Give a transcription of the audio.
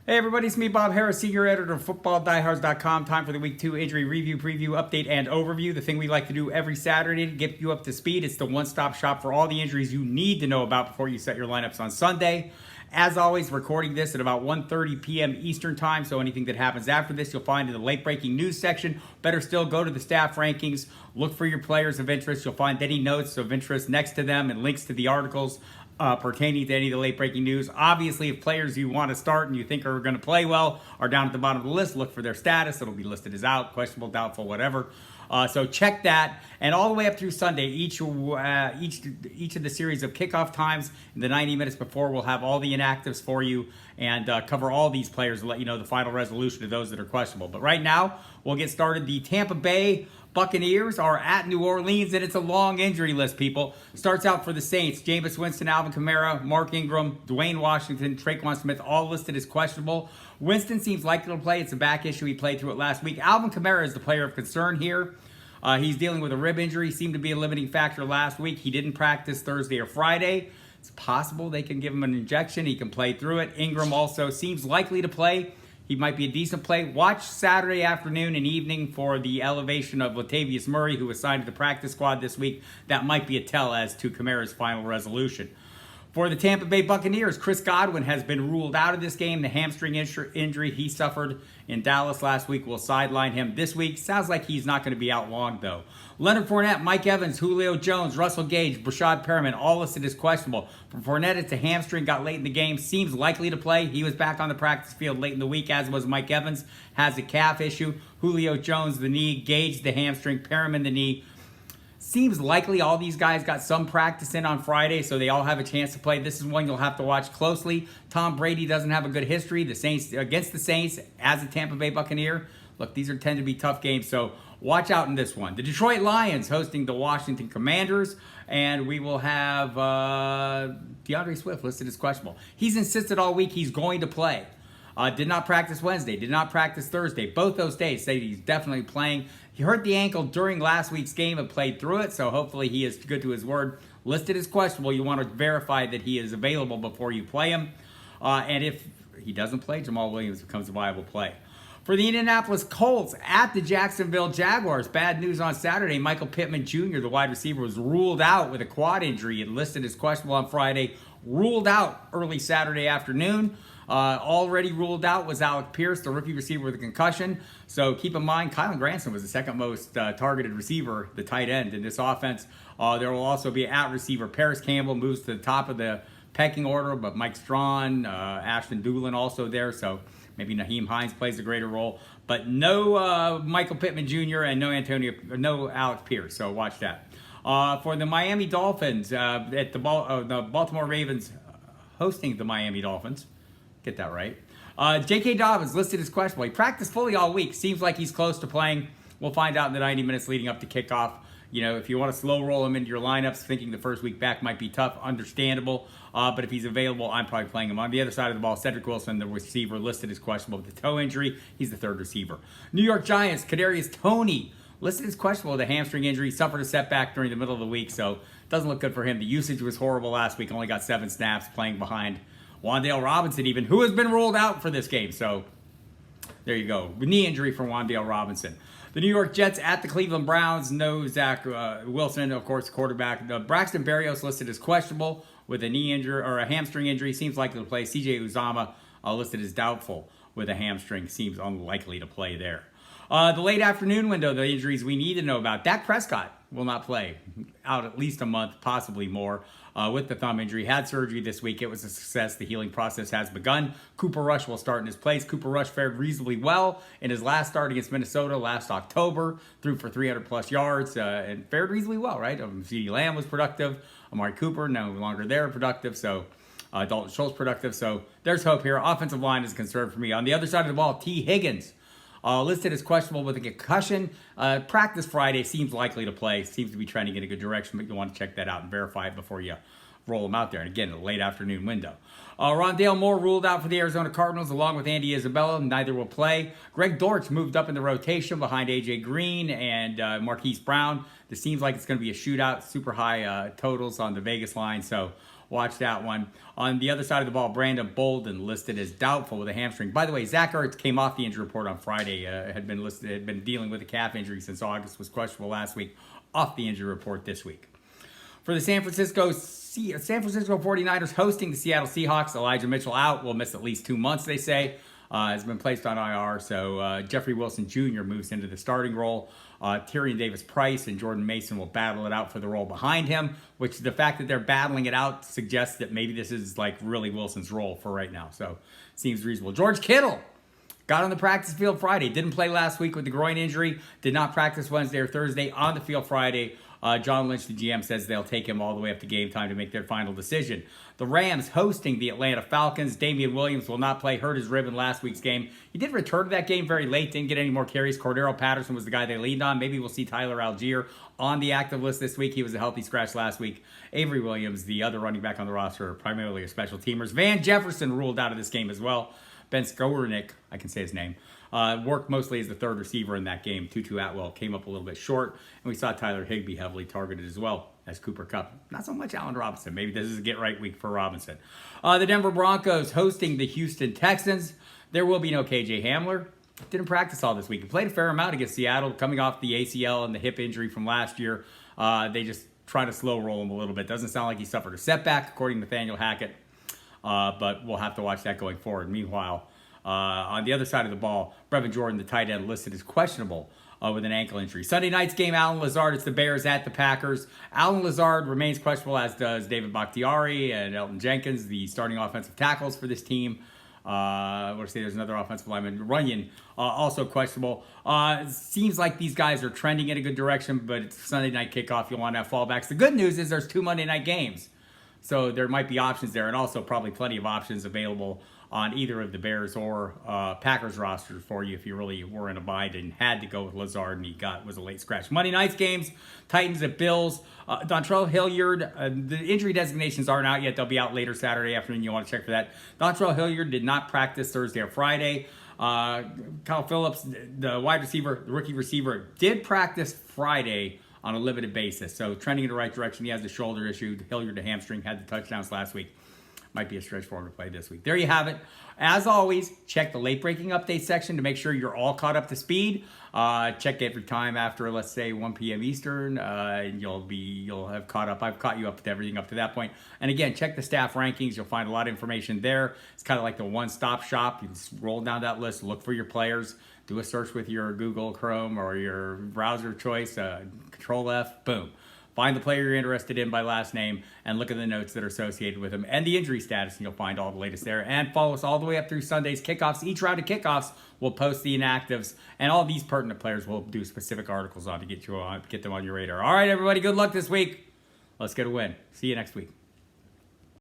Hey everybody, it's me, Bob Harris, Senior Editor of FootballDiehards.com. Time for the Week 2 injury review, preview, update, and overview. The thing we like to do every Saturday to get you up to speed. It's the one-stop shop for all the injuries you need to know about before you set your lineups on Sunday. As always, recording this at about 1:30 p.m. Eastern Time, so anything that happens after this you'll find in the late-breaking news section. Better still, go to the staff rankings, look for your players of interest. You'll find any notes of interest next to them and links to the articles pertaining to any of the late-breaking news. Obviously, if players you want to start and you think are going to play well are down at the bottom of the list, look for their status. It'll be listed as out, questionable, doubtful, whatever. So check that. And all the way up through Sunday, each of the series of kickoff times in the 90 minutes before, we'll have all the inactives for you and cover all these players and let you know the final resolution of those that are questionable. But right now, we'll get started. The Tampa Bay Buccaneers are at New Orleans, and it's a long injury list, people. Starts out for the Saints. Jameis Winston, Alvin Kamara, Mark Ingram, Dwayne Washington, Traquan Smith, all listed as questionable. Winston seems likely to play. It's a back issue. He played through it last week. Alvin Kamara is the player of concern here. He's dealing with a rib injury. Seemed to be a limiting factor last week. He didn't practice Thursday or Friday. It's possible they can give him an injection. He can play through it. Ingram also seems likely to play. He might be a decent play. Watch Saturday afternoon and evening for the elevation of Latavius Murray, who was signed to the practice squad this week. That might be a tell as to Kamara's final resolution. For the Tampa Bay Buccaneers, Chris Godwin has been ruled out of this game. The hamstring injury he suffered in Dallas last week will sideline him this week. Sounds like he's not going to be out long, though. Leonard Fournette, Mike Evans, Julio Jones, Russell Gage, Brashad Perriman, all listed as questionable. For Fournette, it's a hamstring, got late in the game, seems likely to play. He was back on the practice field late in the week, as was Mike Evans, has a calf issue. Julio Jones, the knee, Gage, the hamstring, Perriman, the knee. Seems likely all these guys got some practice in on Friday, so they all have a chance to play. This is one you'll have to watch closely. Tom Brady doesn't have a good history. The Saints against the Saints as a Tampa Bay Buccaneer. Look, these tend to be tough games, so watch out in this one. The Detroit Lions hosting the Washington Commanders, and we will have Deandre Swift listed as questionable. He's insisted all week he's going to play. Did not practice Wednesday, did not practice Thursday. Both those days say he's definitely playing. He hurt the ankle during last week's game and played through it, so hopefully he is good to his word. Listed as questionable, you want to verify that he is available before you play him. And if he doesn't play, Jamal Williams becomes a viable play. For the Indianapolis Colts at the Jacksonville Jaguars, bad news on Saturday. Michael Pittman Jr., the wide receiver, was ruled out with a quad injury and listed as questionable on Friday. Ruled out early Saturday afternoon. Already ruled out was Alec Pierce, the rookie receiver with a concussion. So keep in mind, Kylan Granson was the second most targeted receiver, the tight end in this offense. There will also be at receiver Paris Campbell moves to the top of the pecking order, but Mike Strawn, Ashton Doolin also there. So maybe Naheem Hines plays a greater role, but no Michael Pittman Jr. and no Alec Pierce. So watch that. For the Miami Dolphins, at the Baltimore Ravens hosting the Miami Dolphins. Get that right. J.K. Dobbins listed as questionable. He practiced fully all week. Seems like he's close to playing. We'll find out in the 90 minutes leading up to kickoff. You know, if you want to slow roll him into your lineups, thinking the first week back might be tough, understandable. But if he's available, I'm probably playing him. On the other side of the ball, Cedric Wilson, the receiver, listed as questionable with the toe injury. He's the third receiver. New York Giants, Kadarius Toney, listed as questionable with a hamstring injury. Suffered a setback during the middle of the week, so doesn't look good for him. The usage was horrible last week. Only got 7 snaps playing behind Wan'Dale Robinson even, who has been ruled out for this game. So there you go. Knee injury for Wan'Dale Robinson. The New York Jets at the Cleveland Browns. No Zach Wilson, of course, quarterback. Braxton Berrios listed as questionable with a knee injury or a hamstring injury. Seems likely to play. CJ Uzama listed as doubtful with a hamstring. Seems unlikely to play there. The late afternoon window, the injuries we need to know about. Dak Prescott will not play. Out at least a month, possibly more, with the thumb injury. Had surgery this week. It was a success. The healing process has begun. Cooper Rush will start in his place. Cooper Rush fared reasonably well in his last start against Minnesota last October. Threw for 300-plus yards and fared reasonably well, right? CeeDee Lamb was productive. Amari Cooper, no longer there, productive. So Dalton Schultz productive. So there's hope here. Offensive line is a concern for me. On the other side of the ball, T. Higgins. Listed as questionable with a concussion. Practice Friday, seems likely to play. Seems to be trending in a good direction, but you'll want to check that out and verify it before you roll him out there. And again, a late afternoon window. Rondale Moore ruled out for the Arizona Cardinals along with Andy Isabella. Neither will play. Greg Dortch moved up in the rotation behind A.J. Green and Marquise Brown. This seems like it's going to be a shootout. Super high totals on the Vegas line. So watch that one. On the other side of the ball, Brandon Bolden listed as doubtful with a hamstring. By the way, Zach Ertz came off the injury report on Friday. Had been dealing with a calf injury since August. Was questionable last week. Off the injury report this week. For the San Francisco 49ers hosting the Seattle Seahawks, Elijah Mitchell out. Will miss at least 2 months, they say. Has been placed on IR, so Jeffrey Wilson Jr. moves into the starting role. Tyrion Davis-Price and Jordan Mason will battle it out for the role behind him, which the fact that they're battling it out suggests that maybe this is like really Wilson's role for right now. So seems reasonable. George Kittle got on the practice field Friday. Didn't play last week with the groin injury. Did not practice Wednesday or Thursday. On the field Friday. John Lynch, the GM, says they'll take him all the way up to game time to make their final decision. The Rams hosting the Atlanta Falcons. Damian Williams will not play. Hurt his rib in last week's game. He did return to that game very late. Didn't get any more carries. Cordero Patterson was the guy they leaned on. Maybe we'll see Tyler Algier on the active list this week. He was a healthy scratch last week. Avery Williams, the other running back on the roster, primarily a special teamers. Van Jefferson ruled out of this game as well. Ben Skowronek, I can say his name, worked mostly as the third receiver in that game. Tutu Atwell came up a little bit short, and we saw Tyler Higbee heavily targeted as well as Cooper Kupp. Not so much Allen Robinson. Maybe this is a get-right week for Robinson. The Denver Broncos hosting the Houston Texans. There will be no KJ Hamler. Didn't practice all this week. He played a fair amount against Seattle, coming off the ACL and the hip injury from last year. They just try to slow roll him a little bit. Doesn't sound like he suffered a setback, according to Nathaniel Hackett. But we'll have to watch that going forward. Meanwhile, on the other side of the ball, Brevin Jordan, the tight end, listed as questionable with an ankle injury. Sunday night's game, Alan Lazard. It's the Bears at the Packers. Alan Lazard remains questionable, as does David Bakhtiari and Elton Jenkins, the starting offensive tackles for this team. I want to say there's another offensive lineman, Runyon, also questionable. Seems like these guys are trending in a good direction, but it's Sunday night kickoff. You'll want to have fallbacks. The good news is there's 2 Monday night games. So there might be options there, and also probably plenty of options available on either of the Bears or Packers rosters for you if you really were in a bind and had to go with Lazard and was a late scratch. Monday night's games, Titans at Bills. Dontrell Hilliard, the injury designations aren't out yet. They'll be out later Saturday afternoon. You want to check for that. Dontrell Hilliard did not practice Thursday or Friday. Kyle Phillips, the wide receiver, the rookie receiver, did practice Friday on a limited basis. So trending in the right direction. He has the shoulder issue. Hilliard, the hamstring, had the touchdowns last week. Might be a stretch for him to play this week. There you have it. As always, check the late breaking update section to make sure you're all caught up to speed. Check every time after, let's say, 1 p.m. Eastern. You'll have caught up. I've caught you up to everything up to that point. And again, check the staff rankings. You'll find a lot of information there. It's kind of like the one-stop shop. You just roll down that list, look for your players, do a search with your Google Chrome or your browser of choice, Control F, boom. Find the player you're interested in by last name and look at the notes that are associated with him and the injury status, and you'll find all the latest there. And follow us all the way up through Sunday's kickoffs. Each round of kickoffs, we'll post the inactives, and all these pertinent players we'll do specific articles on to get them on your radar. All right, everybody, good luck this week. Let's get a win. See you next week.